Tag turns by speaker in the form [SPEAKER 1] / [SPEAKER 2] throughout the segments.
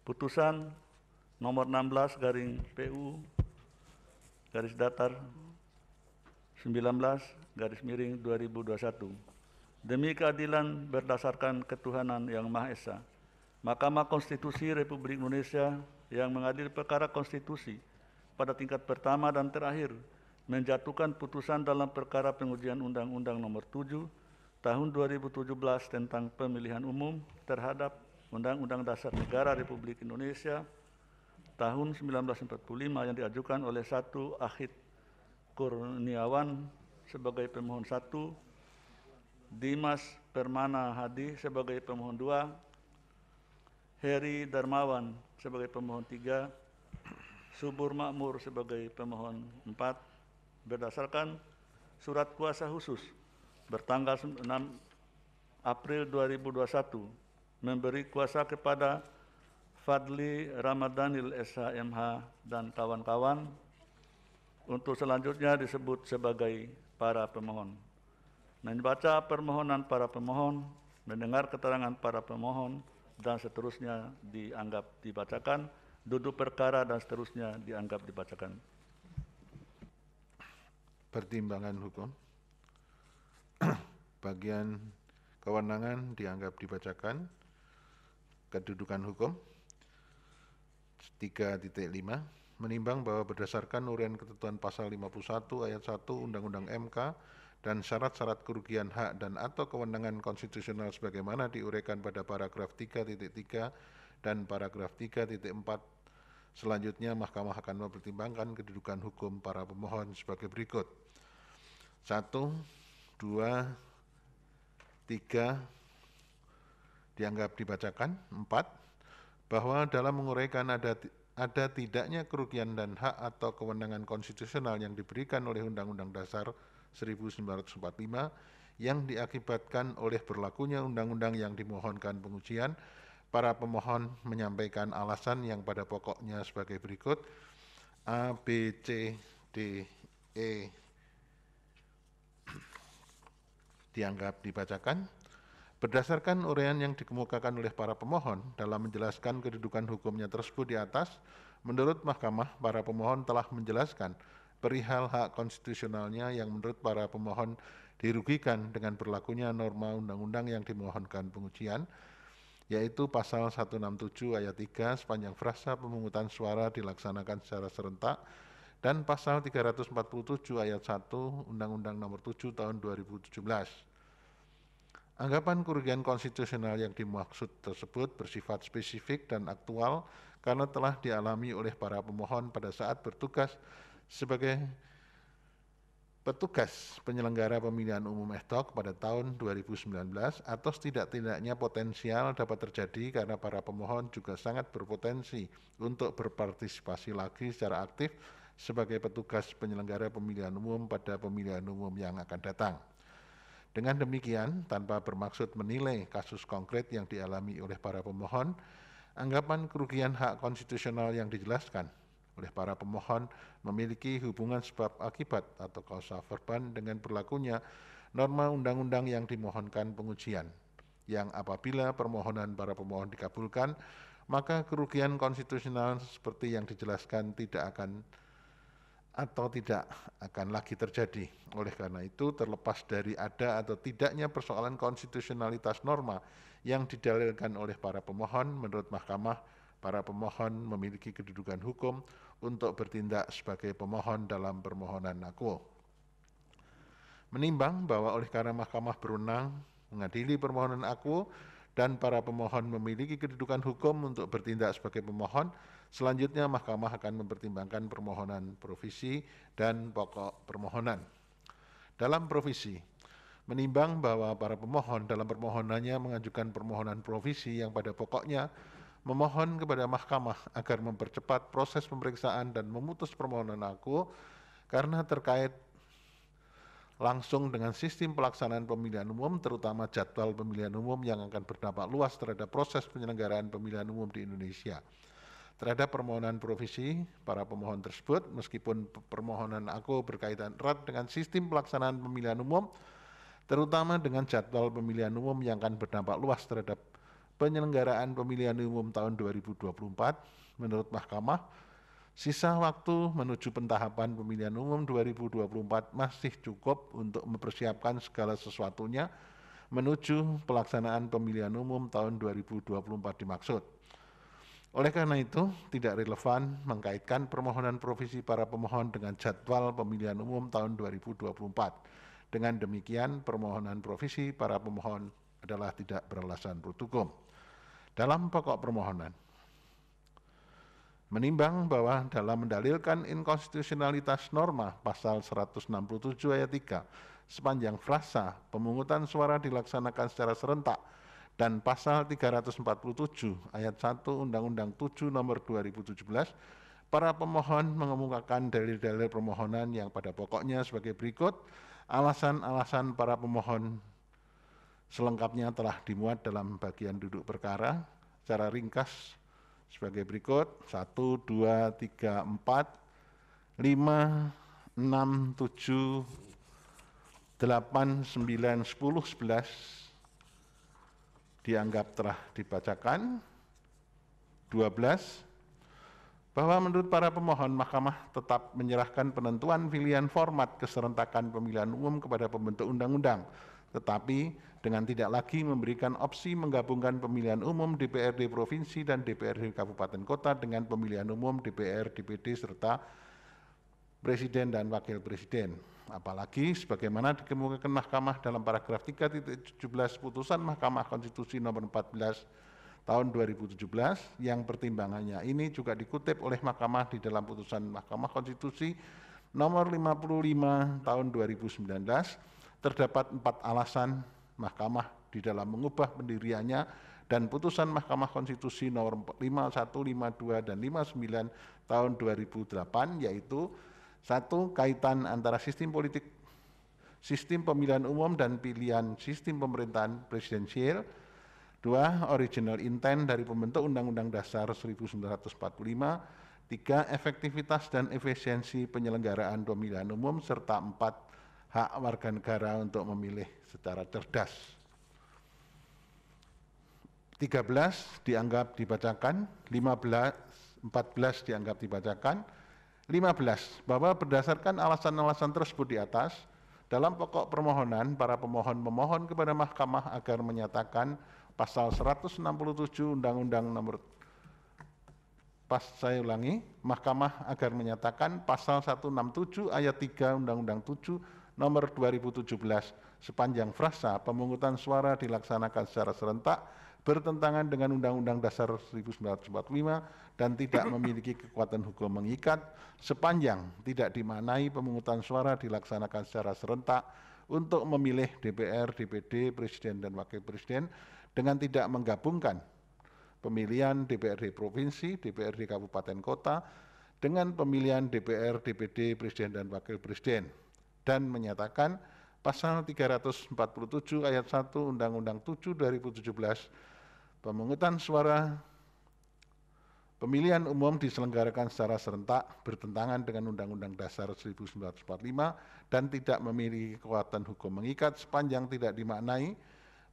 [SPEAKER 1] Putusan nomor 16 garing PU garis datar 19 garis miring 2021. Demi keadilan berdasarkan ketuhanan yang Maha Esa, Mahkamah Konstitusi Republik Indonesia yang mengadili perkara konstitusi pada tingkat pertama dan terakhir menjatuhkan putusan dalam perkara pengujian Undang-Undang Nomor 7 Tahun 2017 tentang pemilihan umum terhadap Undang-Undang Dasar Negara Republik Indonesia tahun 1945 yang diajukan oleh 1 Ahid Kurniawan sebagai pemohon 1, Dimas Permana Hadi sebagai pemohon 2, Heri Darmawan sebagai pemohon 3, Subur Makmur sebagai pemohon 4, berdasarkan surat kuasa khusus bertanggal 6 April 2021 memberi kuasa kepada Fadli Ramadhanil SHMH dan kawan-kawan untuk selanjutnya disebut sebagai para pemohon. Membaca permohonan para pemohon, mendengar keterangan para pemohon, dan seterusnya dianggap dibacakan, duduk perkara dan seterusnya dianggap dibacakan.
[SPEAKER 2] Pertimbangan hukum. Bagian kewenangan dianggap dibacakan. Kedudukan hukum 3.5 menimbang bahwa berdasarkan uraian ketentuan pasal 51 ayat 1 Undang-Undang MK dan syarat-syarat kerugian hak dan atau kewenangan konstitusional sebagaimana diuraikan pada paragraf 3.3 dan paragraf 3.4, selanjutnya Mahkamah akan mempertimbangkan kedudukan hukum para pemohon sebagai berikut. 1, 2, 3 dianggap dibacakan. 4, bahwa dalam menguraikan ada tidaknya kerugian dan hak atau kewenangan konstitusional yang diberikan oleh Undang-Undang Dasar 1945 yang diakibatkan oleh berlakunya undang-undang yang dimohonkan pengujian, para pemohon menyampaikan alasan yang pada pokoknya sebagai berikut. A, B, C, D, E dianggap dibacakan. Berdasarkan uraian yang dikemukakan oleh para pemohon dalam menjelaskan kedudukan hukumnya tersebut di atas, menurut Mahkamah, para pemohon telah menjelaskan perihal hak konstitusionalnya yang menurut para pemohon dirugikan dengan berlakunya norma undang-undang yang dimohonkan pengujian, yaitu pasal 167 ayat 3 sepanjang frasa pemungutan suara dilaksanakan secara serentak, dan pasal 347 ayat 1 Undang-Undang Nomor 7 Tahun 2017. Anggapan kerugian konstitusional yang dimaksud tersebut bersifat spesifik dan aktual karena telah dialami oleh para pemohon pada saat bertugas sebagai petugas penyelenggara pemilihan umum (EHTOK) pada tahun 2019, atau setidak-tidaknya potensial dapat terjadi karena para pemohon juga sangat berpotensi untuk berpartisipasi lagi secara aktif sebagai petugas penyelenggara pemilihan umum pada pemilihan umum yang akan datang. Dengan demikian, tanpa bermaksud menilai kasus konkret yang dialami oleh para pemohon, anggapan kerugian hak konstitusional yang dijelaskan oleh para pemohon memiliki hubungan sebab akibat atau causa verbal dengan berlakunya norma undang-undang yang dimohonkan pengujian, yang apabila permohonan para pemohon dikabulkan, maka kerugian konstitusional seperti yang dijelaskan tidak akan lagi terjadi. Oleh karena itu, terlepas dari ada atau tidaknya persoalan konstitusionalitas norma yang didalilkan oleh para pemohon, menurut Mahkamah, para pemohon memiliki kedudukan hukum untuk bertindak sebagai pemohon dalam permohonan akuo. Menimbang bahwa oleh karena Mahkamah berwenang mengadili permohonan akuo dan para pemohon memiliki kedudukan hukum untuk bertindak sebagai pemohon, selanjutnya Mahkamah akan mempertimbangkan permohonan provisi dan pokok permohonan. Dalam provisi, menimbang bahwa para pemohon dalam permohonannya mengajukan permohonan provisi yang pada pokoknya memohon kepada Mahkamah agar mempercepat proses pemeriksaan dan memutus permohonan akuo karena terkait langsung dengan sistem pelaksanaan pemilihan umum, terutama jadwal pemilihan umum yang akan berdampak luas terhadap proses penyelenggaraan pemilihan umum di Indonesia. Terhadap permohonan provisi para pemohon tersebut, meskipun permohonan akuo berkaitan erat dengan sistem pelaksanaan pemilihan umum, terutama dengan jadwal pemilihan umum yang akan berdampak luas terhadap penyelenggaraan pemilihan umum tahun 2024, menurut Mahkamah, sisa waktu menuju pentahapan pemilihan umum 2024 masih cukup untuk mempersiapkan segala sesuatunya menuju pelaksanaan pemilihan umum tahun 2024 dimaksud. Oleh karena itu, tidak relevan mengkaitkan permohonan provisi para pemohon dengan jadwal pemilihan umum tahun 2024. Dengan demikian, permohonan provisi para pemohon adalah tidak beralasan menurut hukum. Dalam pokok permohonan, menimbang bahwa dalam mendalilkan inkonstitusionalitas norma pasal 167 ayat 3 sepanjang frasa pemungutan suara dilaksanakan secara serentak dan pasal 347 ayat 1 Undang-Undang 7 nomor 2017, para pemohon mengemukakan dalil-dalil permohonan yang pada pokoknya sebagai berikut. Alasan-alasan para pemohon selengkapnya telah dimuat dalam bagian duduk perkara secara ringkas sebagai berikut: 1, 2, 3, 4, 5, 6, 7, 8, 9, 10, 11 dianggap telah dibacakan. 12, bahwa menurut para pemohon, Mahkamah tetap menyerahkan penentuan pilihan format keserentakan pemilihan umum kepada pembentuk undang-undang, tetapi dengan tidak lagi memberikan opsi menggabungkan pemilihan umum DPRD Provinsi dan DPRD Kabupaten Kota dengan pemilihan umum DPR, DPD, serta Presiden dan Wakil Presiden. Apalagi sebagaimana dikemukakan Mahkamah dalam paragraf 3.17 putusan Mahkamah Konstitusi nomor 14 tahun 2017 yang pertimbangannya ini juga dikutip oleh Mahkamah di dalam putusan Mahkamah Konstitusi nomor 55 tahun 2019, terdapat 4 alasan Mahkamah di dalam mengubah pendiriannya dan putusan Mahkamah Konstitusi nomor 51, 52, dan 59 tahun 2008, yaitu 1. Kaitan antara sistem politik, sistem pemilihan umum dan pilihan sistem pemerintahan presidensial. 2. Original intent dari pembentuk Undang-Undang Dasar 1945. 3. Efektivitas dan efisiensi penyelenggaraan pemilihan umum. Serta 4. Hak warga negara untuk memilih secara cerdas. 13 dianggap dibacakan, 14 dianggap dibacakan. 15, bahwa berdasarkan alasan-alasan tersebut di atas, dalam pokok permohonan, para pemohon memohon kepada Mahkamah agar menyatakan pasal 167 Undang-Undang nomor Mahkamah agar menyatakan pasal 167 ayat 3 Undang-Undang 7 nomor 2017 sepanjang frasa pemungutan suara dilaksanakan secara serentak bertentangan dengan Undang-Undang Dasar 1945 dan tidak memiliki kekuatan hukum mengikat sepanjang tidak dimaknai pemungutan suara dilaksanakan secara serentak untuk memilih DPR, DPD, Presiden dan Wakil Presiden dengan tidak menggabungkan pemilihan DPRD Provinsi, DPRD Kabupaten Kota dengan pemilihan DPR, DPD, Presiden dan Wakil Presiden, dan menyatakan pasal 347 ayat 1 Undang-Undang 7 2017 pemungutan suara pemilihan umum diselenggarakan secara serentak bertentangan dengan Undang-Undang Dasar 1945 dan tidak memiliki kekuatan hukum mengikat sepanjang tidak dimaknai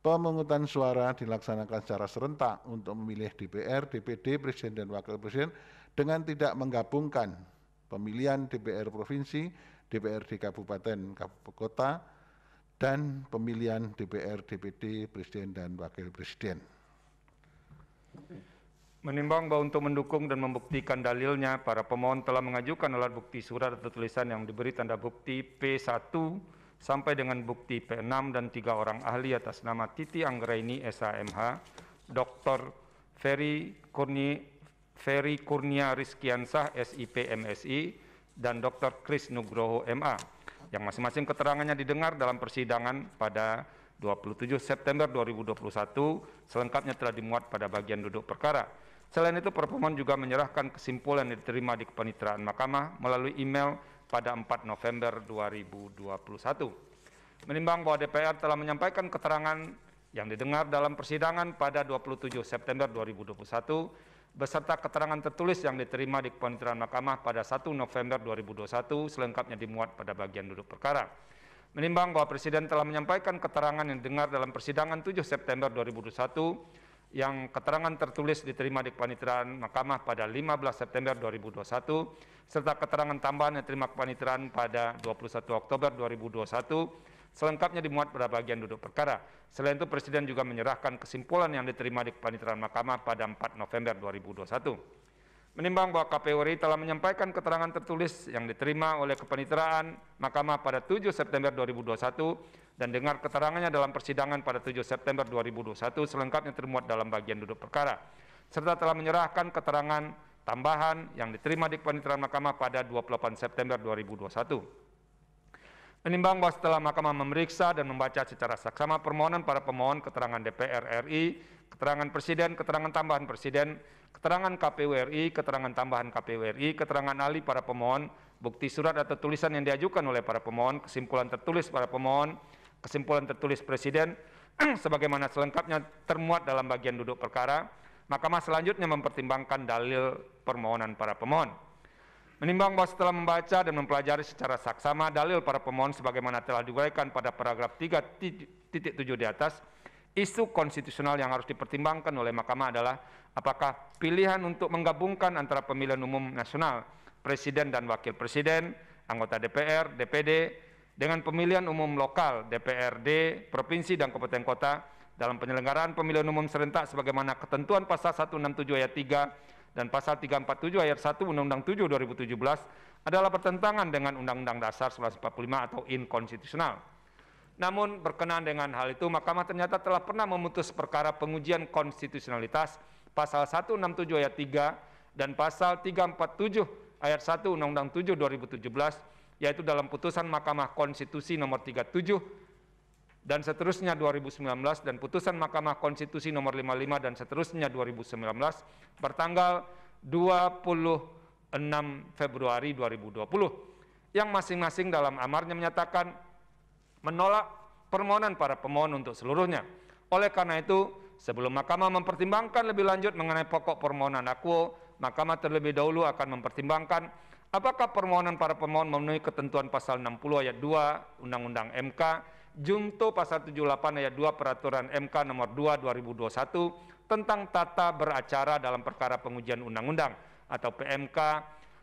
[SPEAKER 2] pemungutan suara dilaksanakan secara serentak untuk memilih DPR, DPD, Presiden dan Wakil Presiden dengan tidak menggabungkan pemilihan DPR Provinsi, DPRD Kabupaten Kota, dan pemilihan DPR, DPD, Presiden dan Wakil Presiden.
[SPEAKER 3] Menimbang bahwa untuk mendukung dan membuktikan dalilnya, para pemohon telah mengajukan alat bukti surat atau tulisan yang diberi tanda bukti P1 sampai dengan bukti P6 dan 3 orang ahli atas nama Titi Anggraini SHMH, Dr. Ferry Kurnia Rizkiansah SIP MSI, dan Dr. Kris Nugroho MA, yang masing-masing keterangannya didengar dalam persidangan pada 27 September 2021, selengkapnya telah dimuat pada bagian duduk perkara. Selain itu, pemohon juga menyerahkan kesimpulan yang diterima di kepanitraan Mahkamah melalui email pada 4 November 2021. Menimbang bahwa DPR telah menyampaikan keterangan yang didengar dalam persidangan pada 27 September 2021, beserta keterangan tertulis yang diterima di kepanitraan Mahkamah pada 1 November 2021, selengkapnya dimuat pada bagian duduk perkara. Menimbang bahwa Presiden telah menyampaikan keterangan yang didengar dalam persidangan 7 September 2021 yang keterangan tertulis diterima di kepaniteraan Mahkamah pada 15 September 2021, serta keterangan tambahan yang diterima kepaniteraan pada 21 Oktober 2021, selengkapnya dimuat pada bagian duduk perkara. Selain itu, Presiden juga menyerahkan kesimpulan yang diterima di kepaniteraan Mahkamah pada 4 November 2021. Menimbang bahwa KPU RI telah menyampaikan keterangan tertulis yang diterima oleh kepaniteraan Mahkamah pada 7 September 2021 dan dengar keterangannya dalam persidangan pada 7 September 2021 selengkapnya termuat dalam bagian duduk perkara, serta telah menyerahkan keterangan tambahan yang diterima di kepaniteraan Mahkamah pada 28 September 2021. Menimbang bahwa setelah Mahkamah memeriksa dan membaca secara saksama permohonan para pemohon, keterangan DPR RI, keterangan Presiden, keterangan tambahan Presiden, keterangan KPU RI, keterangan tambahan KPU RI, keterangan ahli para pemohon, bukti surat atau tulisan yang diajukan oleh para pemohon, kesimpulan tertulis para pemohon, kesimpulan tertulis Presiden, sebagaimana selengkapnya termuat dalam bagian duduk perkara, Mahkamah selanjutnya mempertimbangkan dalil permohonan para pemohon. Menimbang bahwa setelah membaca dan mempelajari secara saksama dalil para pemohon sebagaimana telah diuraikan pada paragraf 3.7 di atas, isu konstitusional yang harus dipertimbangkan oleh Mahkamah adalah apakah pilihan untuk menggabungkan antara pemilihan umum nasional, Presiden dan Wakil Presiden, anggota DPR, DPD, dengan pemilihan umum lokal, DPRD, Provinsi dan Kabupaten Kota dalam penyelenggaraan pemilihan umum serentak sebagaimana ketentuan pasal 167 ayat 3 dan pasal 347 ayat 1 Undang-Undang 7 2017 adalah bertentangan dengan Undang-Undang Dasar 1945 atau inkonstitusional. Namun berkenaan dengan hal itu, Mahkamah ternyata telah pernah memutus perkara pengujian konstitusionalitas pasal 167 ayat 3 dan pasal 347 ayat 1 Undang-Undang 7 2017, yaitu dalam putusan Mahkamah Konstitusi nomor 37 dan seterusnya 2019 dan putusan Mahkamah Konstitusi nomor 55 dan seterusnya 2019 bertanggal 26 Februari 2020 yang masing-masing dalam amarnya menyatakan menolak permohonan para pemohon untuk seluruhnya. Oleh karena itu, sebelum Mahkamah mempertimbangkan lebih lanjut mengenai pokok permohonan akuo, Mahkamah terlebih dahulu akan mempertimbangkan apakah permohonan para pemohon memenuhi ketentuan pasal 60 ayat 2 Undang-Undang MK, Junto pasal 78 ayat 2 Peraturan MK nomor 2 2021 tentang tata beracara dalam perkara pengujian undang-undang atau PMK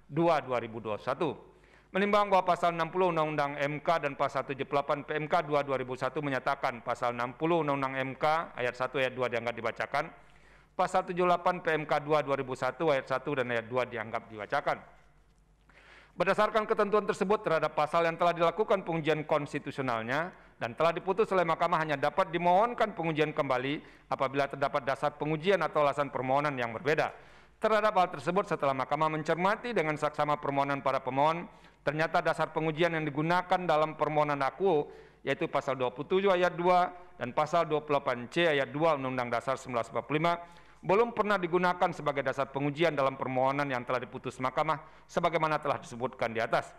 [SPEAKER 3] 2 2021. Menimbang bahwa pasal 60 Undang-Undang MK dan pasal 78 PMK 2 2001 menyatakan pasal 60 Undang-Undang MK ayat 1 ayat 2 dianggap dibacakan, pasal 78 PMK 2 2001 ayat 1 dan ayat 2 dianggap dibacakan. Berdasarkan ketentuan tersebut terhadap pasal yang telah dilakukan pengujian konstitusionalnya dan telah diputus oleh Mahkamah hanya dapat dimohonkan pengujian kembali apabila terdapat dasar pengujian atau alasan permohonan yang berbeda. Terhadap hal tersebut setelah Mahkamah mencermati dengan saksama permohonan para pemohon, ternyata dasar pengujian yang digunakan dalam permohonan akuo yaitu pasal 27 ayat 2 dan pasal 28C ayat 2 Undang-Undang Dasar 1945 belum pernah digunakan sebagai dasar pengujian dalam permohonan yang telah diputus Mahkamah sebagaimana telah disebutkan di atas.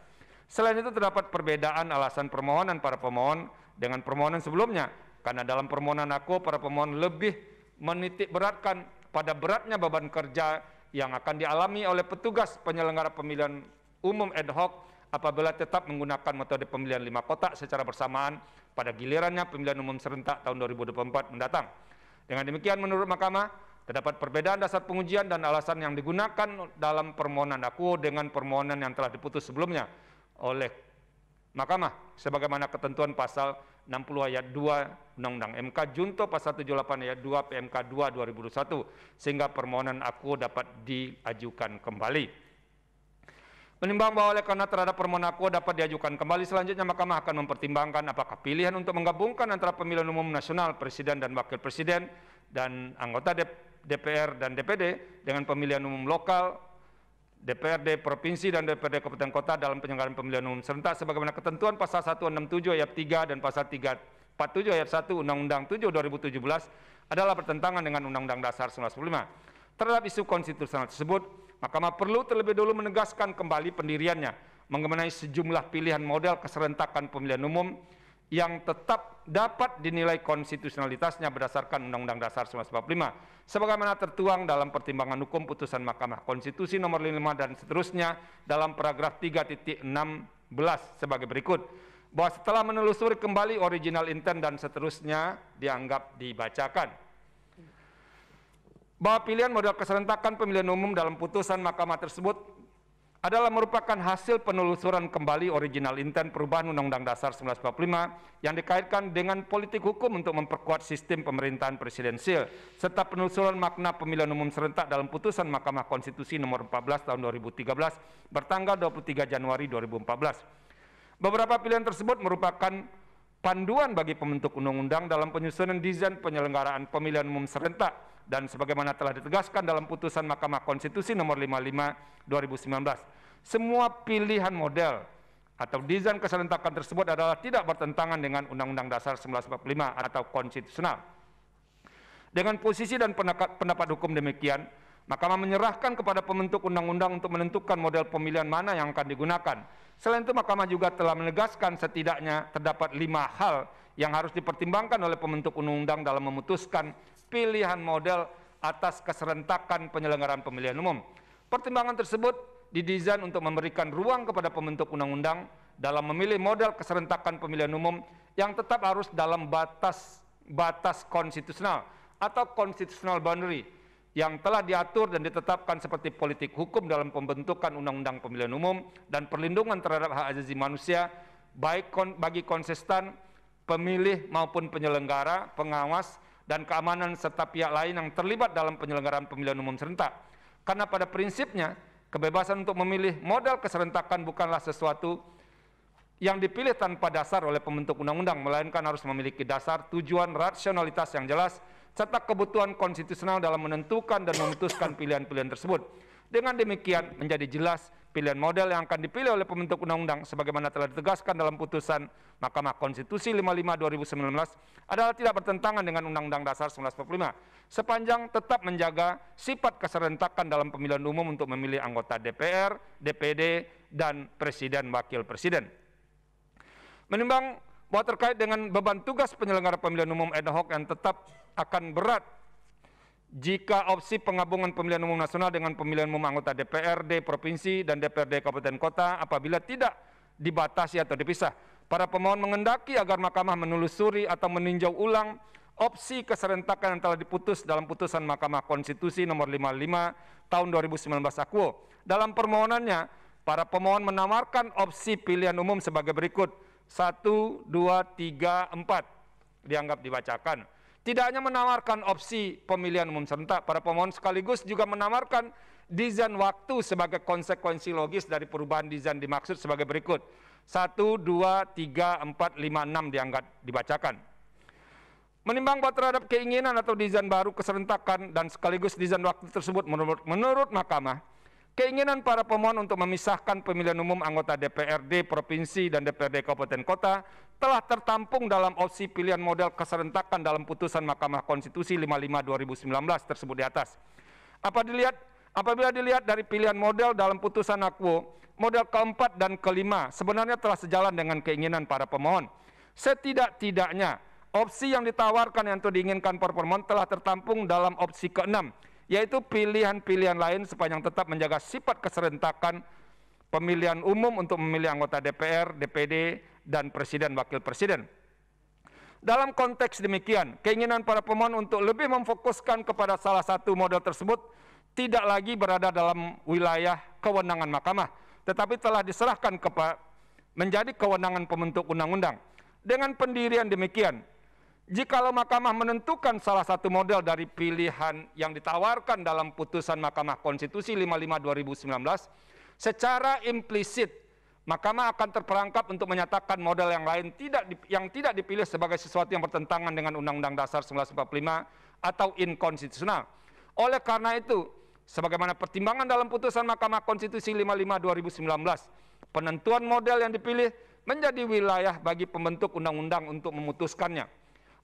[SPEAKER 3] Selain itu terdapat perbedaan alasan permohonan para pemohon dengan permohonan sebelumnya, karena dalam permohonan akuo para pemohon lebih menitik beratkan pada beratnya beban kerja yang akan dialami oleh petugas penyelenggara pemilihan umum ad hoc apabila tetap menggunakan metode pemilihan 5 kotak secara bersamaan pada gilirannya pemilihan umum serentak tahun 2024 mendatang. Dengan demikian menurut Mahkamah, terdapat perbedaan dasar pengujian dan alasan yang digunakan dalam permohonan akuo dengan permohonan yang telah diputus sebelumnya oleh Mahkamah sebagaimana ketentuan pasal 60 ayat 2 Undang-Undang MK Junto pasal 78 ayat 2 PMK 2 2021 sehingga permohonan akuo dapat diajukan kembali. Menimbang bahwa oleh karena terhadap permohonan akuo dapat diajukan kembali, selanjutnya Mahkamah akan mempertimbangkan apakah pilihan untuk menggabungkan antara pemilihan umum nasional, Presiden dan Wakil Presiden dan anggota DPR dan DPD dengan pemilihan umum lokal, DPRD Provinsi dan DPRD Kabupaten Kota dalam penyelenggaraan pemilihan umum serentak sebagaimana ketentuan pasal 167 ayat 3 dan pasal 347 ayat 1 Undang-Undang 7 2017 adalah bertentangan dengan Undang-Undang Dasar 1945. Terhadap isu konstitusional tersebut, Mahkamah perlu terlebih dahulu menegaskan kembali pendiriannya mengenai sejumlah pilihan model keserentakan pemilihan umum yang tetap dapat dinilai konstitusionalitasnya berdasarkan Undang-Undang Dasar 1945 sebagaimana tertuang dalam pertimbangan hukum putusan Mahkamah Konstitusi nomor 5 dan seterusnya dalam paragraf 3.16 sebagai berikut, bahwa setelah menelusuri kembali original intent dan seterusnya dianggap dibacakan. bahwa pilihan model keserentakan pemilihan umum dalam putusan Mahkamah tersebut adalah merupakan hasil penelusuran kembali original intent perubahan Undang-Undang Dasar 1945 yang dikaitkan dengan politik hukum untuk memperkuat sistem pemerintahan presidensial, serta penelusuran makna pemilihan umum serentak dalam putusan Mahkamah Konstitusi nomor 14 tahun 2013 bertanggal 23 Januari 2014. Beberapa pilihan tersebut merupakan panduan bagi pembentuk undang-undang dalam penyusunan desain penyelenggaraan pemilihan umum serentak dan sebagaimana telah ditegaskan dalam putusan Mahkamah Konstitusi nomor 55 2019. Semua pilihan model atau desain keserentakan tersebut adalah tidak bertentangan dengan Undang-Undang Dasar 1945 atau konstitusional. Dengan posisi dan pendapat hukum demikian, Mahkamah menyerahkan kepada pembentuk undang-undang untuk menentukan model pemilihan mana yang akan digunakan. Selain itu, Mahkamah juga telah menegaskan setidaknya terdapat 5 hal yang harus dipertimbangkan oleh pembentuk undang-undang dalam memutuskan pilihan model atas keserentakan penyelenggaraan pemilihan umum. Pertimbangan tersebut didesain untuk memberikan ruang kepada pembentuk undang-undang dalam memilih model keserentakan pemilihan umum yang tetap harus dalam batas konstitusional atau constitutional boundary yang telah diatur dan ditetapkan seperti politik hukum dalam pembentukan undang-undang pemilihan umum dan perlindungan terhadap hak asasi manusia baik bagi konsisten, pemilih maupun penyelenggara, pengawas, dan keamanan serta pihak lain yang terlibat dalam penyelenggaraan pemilihan umum serentak. Karena pada prinsipnya, kebebasan untuk memilih model keserentakan bukanlah sesuatu yang dipilih tanpa dasar oleh pembentuk undang-undang, melainkan harus memiliki dasar, tujuan, rasionalitas yang jelas, serta kebutuhan konstitusional dalam menentukan dan memutuskan pilihan-pilihan tersebut. Dengan demikian, menjadi jelas pilihan model yang akan dipilih oleh pembentuk undang-undang sebagaimana telah ditegaskan dalam putusan Mahkamah Konstitusi 55/2019 adalah tidak bertentangan dengan Undang-Undang Dasar 1945 sepanjang tetap menjaga sifat keserentakan dalam pemilihan umum untuk memilih anggota DPR, DPD, dan Presiden Wakil Presiden. Menimbang bahwa terkait dengan beban tugas penyelenggara pemilihan umum ad hoc yang tetap akan berat jika opsi penggabungan pemilihan umum nasional dengan pemilihan umum anggota DPRD Provinsi dan DPRD Kabupaten Kota apabila tidak dibatasi atau dipisah. Para pemohon mengendaki agar Mahkamah menelusuri atau meninjau ulang opsi keserentakan yang telah diputus dalam putusan Mahkamah Konstitusi nomor 55 tahun 2019 Akwo. Dalam permohonannya, para pemohon menawarkan opsi pilihan umum sebagai berikut. 1, 2, 3, 4 dianggap dibacakan. Tidak hanya menawarkan opsi pemilihan umum serentak, para pemohon sekaligus juga menawarkan desain waktu sebagai konsekuensi logis dari perubahan desain dimaksud sebagai berikut. 1, 2, 3, 4, 5, 6 dianggap dibacakan. Menimbang bahwa terhadap keinginan atau desain baru keserentakan dan sekaligus desain waktu tersebut menurut Mahkamah, keinginan para pemohon untuk memisahkan pemilihan umum anggota DPRD Provinsi dan DPRD Kabupaten Kota telah tertampung dalam opsi pilihan model keserentakan dalam putusan Mahkamah Konstitusi 55/2019 tersebut di atas. Apabila dilihat dari pilihan model dalam putusan Akwo, model keempat dan kelima sebenarnya telah sejalan dengan keinginan para pemohon. Setidak-tidaknya, opsi yang ditawarkan yang diinginkan para pemohon telah tertampung dalam opsi keenam, yaitu pilihan-pilihan lain sepanjang tetap menjaga sifat keserentakan pemilihan umum untuk memilih anggota DPR, DPD, dan Presiden Wakil Presiden. Dalam konteks demikian, keinginan para pemohon untuk lebih memfokuskan kepada salah satu model tersebut tidak lagi berada dalam wilayah kewenangan Mahkamah, tetapi telah diserahkan menjadi kewenangan pembentuk undang-undang. Dengan pendirian demikian, jikalau Mahkamah menentukan salah satu model dari pilihan yang ditawarkan dalam putusan Mahkamah Konstitusi 55/2019, secara implisit Mahkamah akan terperangkap untuk menyatakan model yang lain yang tidak dipilih sebagai sesuatu yang bertentangan dengan Undang-Undang Dasar 1945 atau inkonstitusional. Oleh karena itu, sebagaimana pertimbangan dalam putusan Mahkamah Konstitusi 55/2019, penentuan model yang dipilih menjadi wilayah bagi pembentuk undang-undang untuk memutuskannya.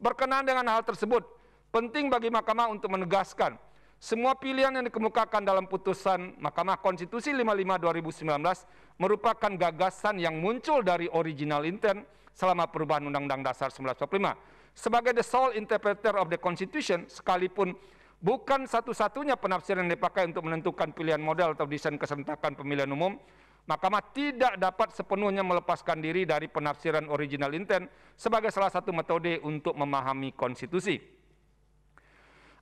[SPEAKER 3] Berkenaan dengan hal tersebut, penting bagi Mahkamah untuk menegaskan semua pilihan yang dikemukakan dalam putusan Mahkamah Konstitusi 55/2019 merupakan gagasan yang muncul dari original intent selama perubahan Undang-Undang Dasar 1945. Sebagai the sole interpreter of the Constitution, sekalipun bukan satu-satunya penafsiran yang dipakai untuk menentukan pilihan model atau desain keserentakan pemilihan umum, Mahkamah tidak dapat sepenuhnya melepaskan diri dari penafsiran original intent sebagai salah satu metode untuk memahami konstitusi.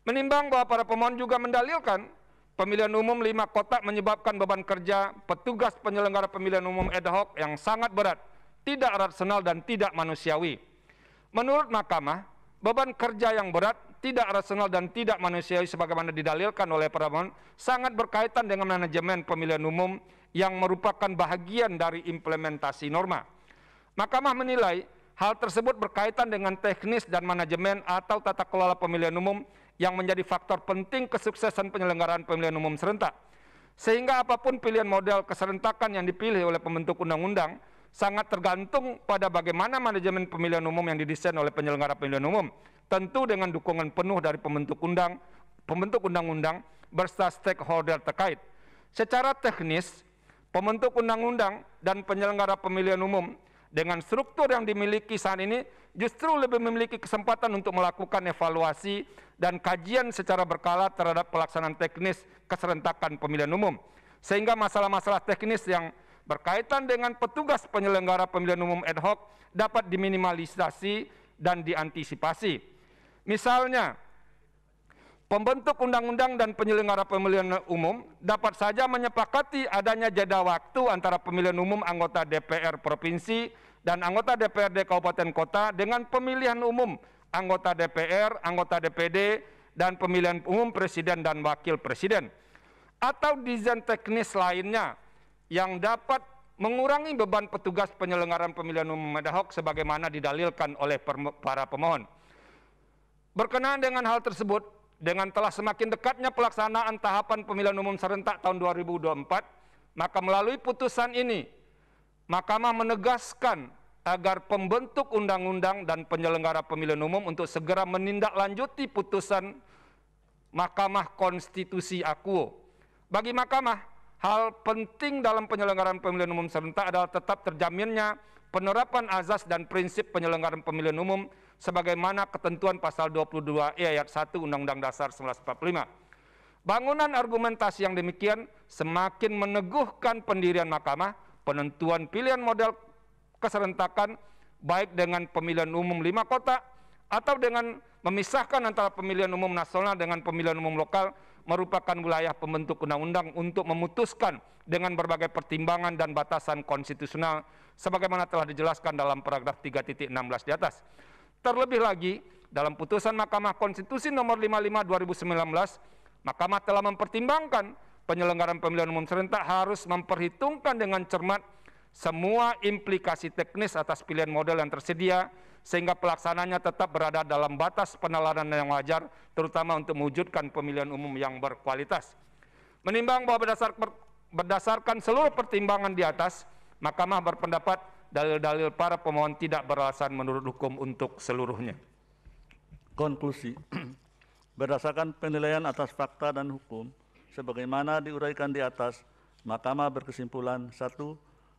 [SPEAKER 3] Menimbang bahwa para pemohon juga mendalilkan pemilihan umum 5 kotak menyebabkan beban kerja petugas penyelenggara pemilihan umum ad hoc yang sangat berat, tidak rasional dan tidak manusiawi. Menurut Mahkamah, beban kerja yang berat, tidak rasional dan tidak manusiawi sebagaimana didalilkan oleh para pemohon sangat berkaitan dengan manajemen pemilihan umum yang merupakan bahagian dari implementasi norma. Mahkamah menilai hal tersebut berkaitan dengan teknis dan manajemen atau tata kelola pemilihan umum yang menjadi faktor penting kesuksesan penyelenggaraan pemilihan umum serentak. Sehingga apapun pilihan model keserentakan yang dipilih oleh pembentuk undang-undang sangat tergantung pada bagaimana manajemen pemilihan umum yang didesain oleh penyelenggara pemilihan umum, tentu dengan dukungan penuh dari pembentuk undang-undang beserta stakeholder terkait. Secara teknis, pembentuk undang-undang dan penyelenggara pemilihan umum dengan struktur yang dimiliki saat ini justru lebih memiliki kesempatan untuk melakukan evaluasi dan kajian secara berkala terhadap pelaksanaan teknis keserentakan pemilihan umum. Sehingga masalah-masalah teknis yang berkaitan dengan petugas penyelenggara pemilihan umum ad hoc dapat diminimalisasi dan diantisipasi. Misalnya, pembentuk undang-undang dan penyelenggara pemilihan umum dapat saja menyepakati adanya jeda waktu antara pemilihan umum anggota DPR Provinsi dan anggota DPRD Kabupaten Kota dengan pemilihan umum anggota DPR, anggota DPD, dan pemilihan umum Presiden dan Wakil Presiden. Atau desain teknis lainnya yang dapat mengurangi beban petugas penyelenggaraan pemilihan umum ad hoc sebagaimana didalilkan oleh para pemohon. Berkenaan dengan hal tersebut, dengan telah semakin dekatnya pelaksanaan tahapan pemilihan umum serentak tahun 2024, maka melalui putusan ini, Mahkamah menegaskan agar pembentuk undang-undang dan penyelenggara pemilihan umum untuk segera menindaklanjuti putusan Mahkamah Konstitusi Akuo. Bagi Mahkamah, hal penting dalam penyelenggaraan pemilihan umum serentak adalah tetap terjaminnya penerapan azas dan prinsip penyelenggaraan pemilihan umum sebagaimana ketentuan pasal 22E ayat 1 Undang-Undang Dasar 1945. Bangunan argumentasi yang demikian semakin meneguhkan pendirian Mahkamah penentuan pilihan model keserentakan baik dengan pemilihan umum 5 kotak atau dengan memisahkan antara pemilihan umum nasional dengan pemilihan umum lokal merupakan wilayah pembentuk undang-undang untuk memutuskan dengan berbagai pertimbangan dan batasan konstitusional sebagaimana telah dijelaskan dalam paragraf 3.16 di atas. Terlebih lagi, dalam putusan Mahkamah Konstitusi nomor 55 2019, Mahkamah telah mempertimbangkan penyelenggaraan pemilihan umum serentak harus memperhitungkan dengan cermat semua implikasi teknis atas pilihan model yang tersedia, sehingga pelaksananya tetap berada dalam batas penelaran yang wajar, terutama untuk mewujudkan pemilihan umum yang berkualitas. Menimbang bahwa berdasarkan seluruh pertimbangan di atas, Mahkamah berpendapat dalil-dalil para pemohon tidak beralasan menurut hukum untuk seluruhnya.
[SPEAKER 1] Konklusi, berdasarkan penilaian atas fakta dan hukum, sebagaimana diuraikan di atas, Mahkamah berkesimpulan: 1.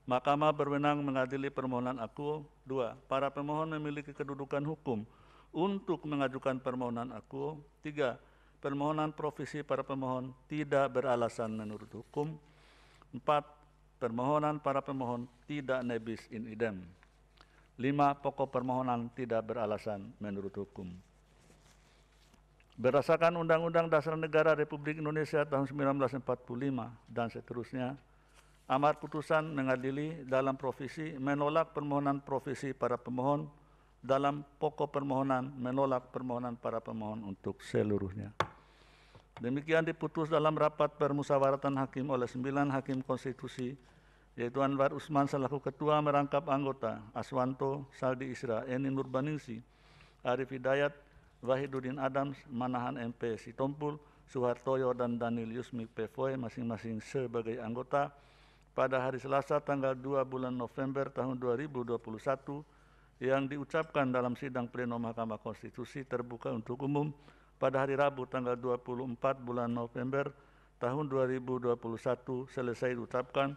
[SPEAKER 1] Mahkamah berwenang mengadili permohonan akuo. 2. Para pemohon memiliki kedudukan hukum untuk mengajukan permohonan akuo. 3. Permohonan provisi para pemohon tidak beralasan menurut hukum. 4. Permohonan para pemohon tidak nebis in idem. 5. Pokok permohonan tidak beralasan menurut hukum. Berdasarkan Undang-Undang Dasar Negara Republik Indonesia tahun 1945 dan seterusnya, amar putusan mengadili dalam provisi menolak permohonan provisi para pemohon, dalam pokok permohonan menolak permohonan para pemohon untuk seluruhnya. Demikian diputus dalam rapat permusyawaratan hakim oleh 9 hakim konstitusi, yaitu Anwar Usman selaku ketua merangkap anggota, Aswanto, Saldi Isra, Eni Nurbaningsi, Arif Hidayat, Wahiduddin Adams, Manahan MP Sitompul, Suhartoyo dan Daniel Yusmi Pevoy masing-masing sebagai anggota pada hari Selasa tanggal 2 bulan November tahun 2021 yang diucapkan dalam sidang pleno Mahkamah Konstitusi terbuka untuk umum pada hari Rabu tanggal 24 bulan November tahun 2021 selesai diucapkan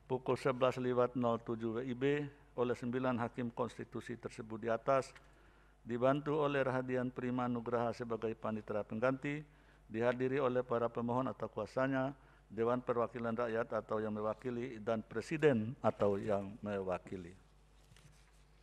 [SPEAKER 1] pukul 11.07 WIB oleh 9 hakim konstitusi tersebut di atas, dibantu oleh Rahadian Prima Nugraha sebagai panitera pengganti, dihadiri oleh para pemohon atau kuasanya, Dewan Perwakilan Rakyat atau yang mewakili, dan Presiden atau yang mewakili.